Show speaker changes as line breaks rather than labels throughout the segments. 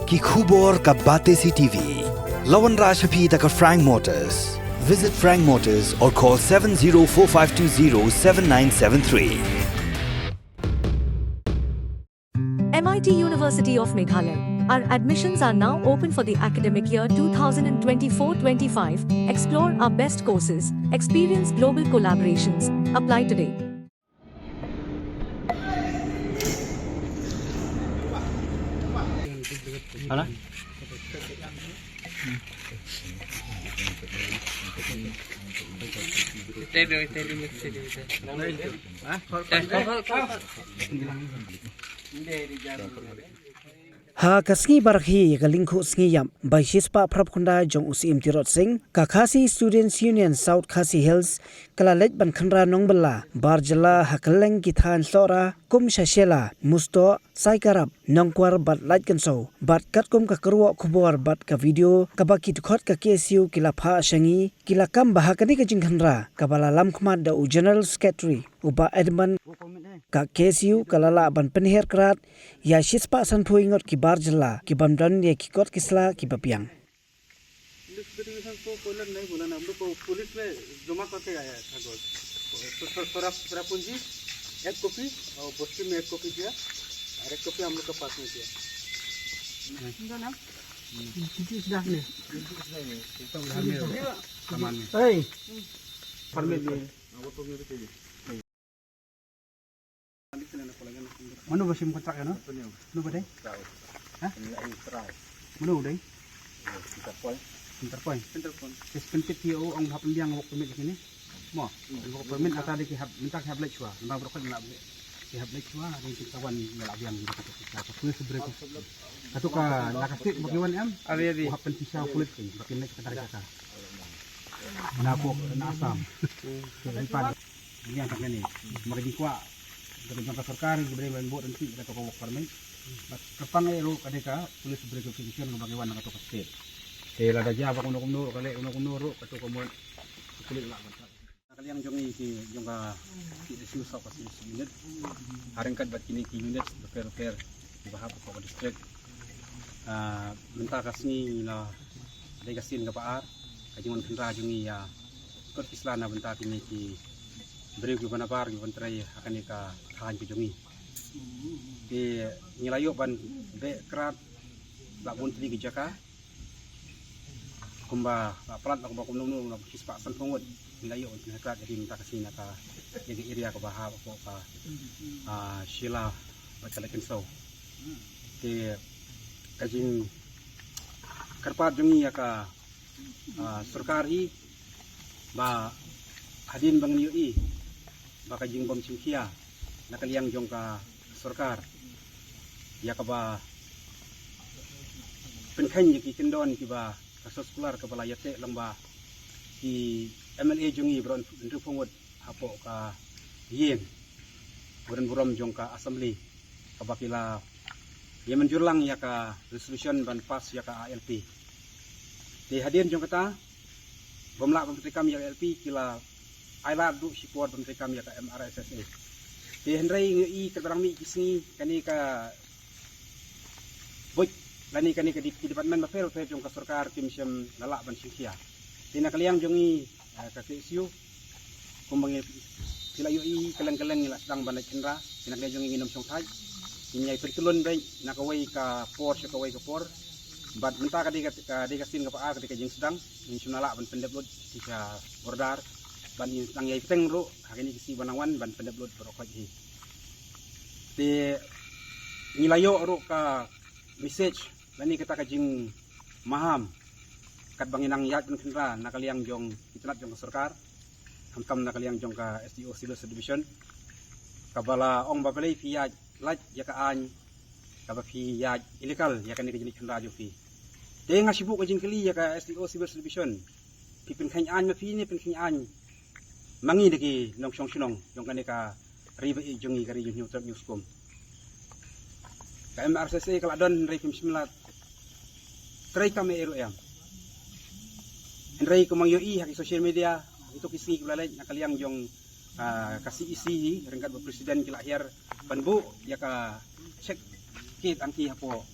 ki khubor ka Bate CTV. Lawan Rashaphi taka Frank Motors. Visit Frank Motors or call 7045207973.
MIT University of Meghalaya. Our admissions are now open for the academic year 2024-25. Explore our best courses, experience global collaborations. Apply today.
Halo?
Ha kasngi barhi galingkhu sngi yam baishis pa phrap khunda jong usim tirot sing ka khasi students union south khasi hills kalalej ban khanra nongbala barjala hakaleng ki than sora kum shashela musto saikarap nongkwar bat light kanso bat kat kum ka karwa khubor bat ka video ka baki khot ka ksu kila pha shangi kila kam bahakani ka jingkhanra kabala lam khmat da general secretary uba edmund ka KSU kalala ban penher krat ya shispa san phuingot ki barjala ki bamdan ye ki kot kisla ki bapiang
police में जमा करके आया था पूंजी एक कॉपी और बस्ती में एक कॉपी दिया और एक कॉपी हम लोग के पास में दिया Mana basim kontrak ya no? Nu badai? Hah? Mana udai? Interpoint. Kespentit dia orang hap biang wak permit sini. Mo, wak permit ata dia hap minta hap lek chua. Bang berokot nak hap lek chua ni kawan ngalak biang gitu. Apa kuis seberapa? Satu ka nakastik bagiwan am. Abi. Hap pentisau kulit ni. Bakin nek kata kata. Mana aku nak asam. Depan. Ini yang tak ni. Mari kuat. Dari jangka sarkar diberi membuat nanti kita toko wak permit. Kapang ero kadeka tulis seberapa petition bagiwan nak toko state. Kaya ada jawab kuno kali kuno katu kemudian kulit lah. Kali yang jongi ki jongka isu sok kasih unit. Haringkat bat kini ki unit repair di bahap kok district. Minta kasni la legasin ka paar kajiman pinra jongi ya. Kot kislana minta kini ki beri ku banapar ki kontrai akan ka tahan ki jongi. Di nilayo ban be krat labun tli ki jaka. Kumba pelat aku bawa kumnung nak kisah san pungut nilayo untuk nekrat jadi minta kasih nak jadi area ke bahar aku ka Sheila macam kenso ke kajing karpat jungi ya ka sarkari ba hadin bang niui ba kajing bom cimkia nakaliang jong ka sarkar ya ka ba penkhany ki kendon ki ba kasus keluar kepala yate lembah di MLA jungi beron untuk pengud apa ka yen buran buram jong ka assembly kabakila ye menjurlang ya ka resolution ban pas ya ka ALP di hadirin jong kata bomla menteri kami ya ALP kila aila du support menteri kami ya ka MRSSA di hendrai ngi keterang mi kisni kani ka boy lani kani ke di department mafel pe jong ka sarkar kimsem lalak ban singsia tina kaliang jongi ka KSU kumbangi sila yui keleng-keleng ila sedang ban cendra tina kaliang jongi nginum song thai nyai pertulun bai nakawai ka por sekawai ka por bat menta ka di kasin ka pa ka jing sedang insum lalak ban pendeplut sisa bordar ban nang yai peteng ro hakini kisi banawan ban pendeplut berokot hi di nilayo ro ka message lani kita kajing maham kat banginang yat kan kendra nakaliang jong itnat jong sarkar hamkam nakaliang jong ka SDO Civil Subdivision kabala ong babalai fi ya laj ya ka an ka fi ya illegal ya kan kajing kendra jo fi de ngasibu kajing kali ya ka SDO Civil Subdivision pipin khany an ma fi ni pin khany an mangi deki nong song sinong jong kan ka riba jongi kari jong newscom ka MRSSA kala don rai pimsimlat try kami ero yang Henry kumang yoi haki social media itu kisni kulalay nakaliang jong kasih isi rengkat presiden kilahir panbu ya ka check kit angki hapo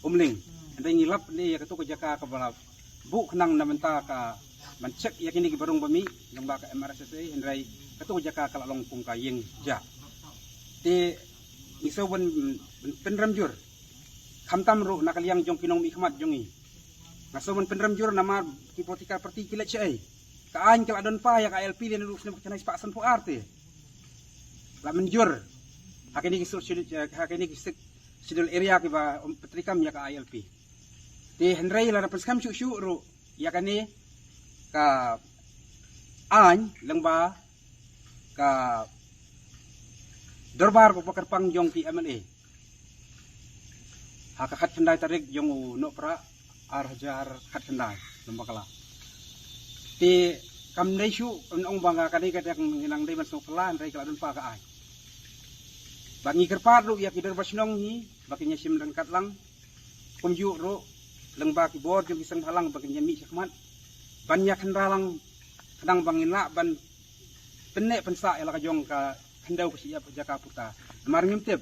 umling Andai ngilap ni ya ketu kejaka ka bala bu kenang na menta ka mencek ya kini barung bami yang ba ka MRSSA andai ketu kejaka ka long pung ka yeng ja. Ti iso ben penramjur khamtam ru nakaliang jong kinong mikmat jongi. Ngaso ben penramjur nama hipotika perti kilet cai. Ka ain ka adon pa ya ka LP ni lu sene kenai paksan pu arte. La menjur hakini kisuk sidul area ki ba petrikam ya ka ILP. Ti Henry la penskam syuk ru ya kani ka an lengba ka dorbar ko pakar pang jong ti MLA. Haka khat kendai tarik jong no pra arjar khat kendai lembak kala. Ti kam dai syu ong bangga kani kadang nginang dai masuk kala Henry kala dun pa ka ai. Bangi kerpat ru ya kidar basnong hi bakinya sim dan katlang kumju ru lengba ki bor ke bisang halang bakinya mi sakmat banyak hendalang kadang bangin la ban penek pensa ela ka jong ka hendau ku siap jaka puta mar ngimtep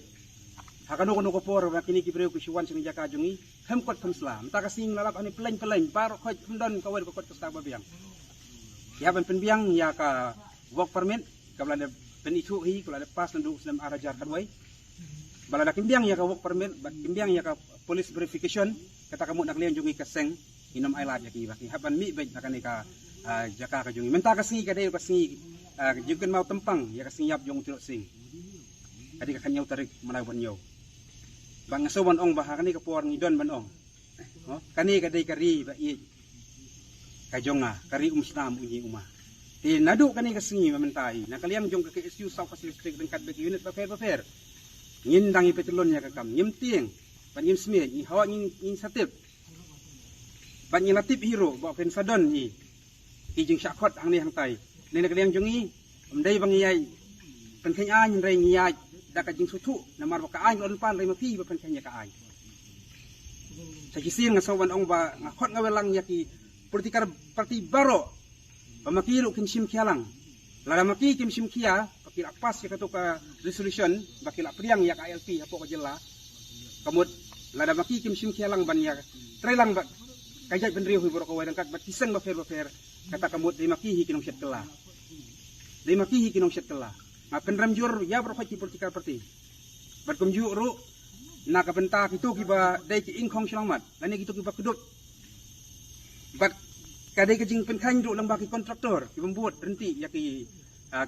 hakano kono ko por bakini ki breu ku siwan sing jaka jongi hem kot pemsla mta ka sing lalap ani peleng par khoj mdon ka wer ko kot ka sta babiang ya ban penbiang ya ka work permit ka blanda penitu hi kalau ada pas nanduk sedang arajar kadwai balada kimbiang ya ka work permit kimbiang ya ka police verification kata kamu nak lian jungi keseng inom ailat ya ki baki haban mi baik nak ka jaka ka jungi menta ka singi ka dei ka singi jugen mau tempang ya ka siap jong tilok sing kadi ka kanyau tarik manawan yo bang soban ong bah kani ka por ngidon ban ong kani ka dei kari ba i ka jonga kari umstam unyi umah di nadu kani kasingi mementai na kaliang jong ke SU South Pacific dengkat bagi unit paper ngindang petelon ya kakam nyemting ban nyim smir ni hawa ngin satip ban latip hero ba pen sadon ni kijing syakot ang ni hang tai ni kaliang jongi mdai bang yai pen kenya nyin rei ngiyai da ka jing sutu na mar ka ai lon pan rei mapi ba pen kenya ka ai sa kising nga sowan ong ba ngakot nga welang yaki politikar parti baro pamakilo kinsim kialang lada maki kinsim kia pakila pas ya kato ka resolution bakila priang ya ka ILP apo ka jela kamut lada maki kinsim kialang ban ya trelang ba kajak benriu hibur ka wadang kat batisang ba fair kata kamut di maki hi kinong syetela di maki hi kinong syetela ma penramjur ya berfati politika parti bat kumju ru na ka benta kitu kiba dai ki ingkong selamat lani kitu kiba kudut bat kadai kejing penkan duk lang baki kontraktor ki membuat berhenti ya ki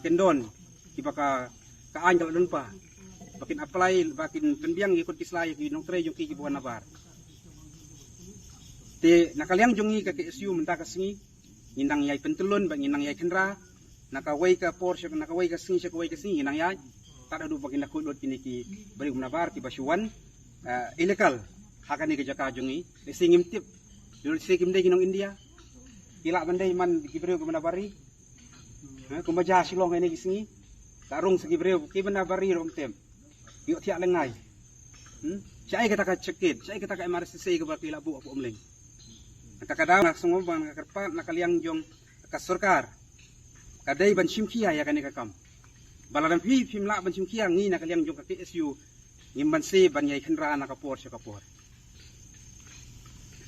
kendon ki baka ka anjal don pa bakin apply bakin penbiang ikut kislay ki nong tre yung ki buan nabar te nakaliang jongi ka SU menta ka singi nginang yai pentelon ba nginang yai kendra nakawai ka Porsche nakawai ka singi sakawai ka singi nginang yai tak ada bakin nakudot kini ki beri nabar ki basuan illegal hakani ka jaka jongi singim tip dul sikim dei kinong India kila bandai man gibreu ke manabari kumbaja silong ini kisingi tarung segibreu ki manabari rom tem yuk tiak lengai sai kata ka cekit sai kata ka MRSSA ke bakila bu apu omleng kadang nak sungom bang kerpat nakaliang jong ka sarkar kadai ban simkia ya kani kakam baladan pi pimla ban simkia ngi nakaliang jong ka SU ngimban se ban yai khendra na kapor syakapor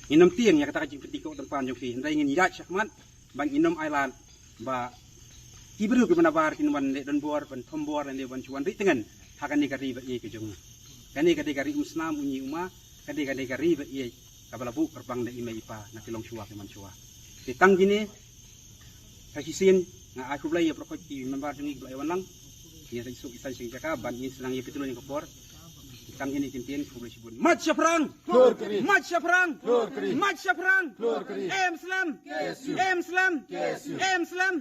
inom tiang ya kata kajing petiko tempan jong ki hendai ngin yat syakmat bang inom island ba kibru ke manabar kinwan le don bor ban thombor le ban chuan ri tengan hakani kari ba ye ke jong kani kari musnam unyi uma kani kari ba ye kabalabu kerbang da imai ipa na tilong syua ke man syua ditang gini kasisin nga aku blai ya prokot ki manabar jong ki blai wanang ya risuk isan sing jaka ban ni senang ye petulun yang kapor ditang gini kintian ku blai sibun mat syafrang mat syafrang mat syafrang em slam em slam em slam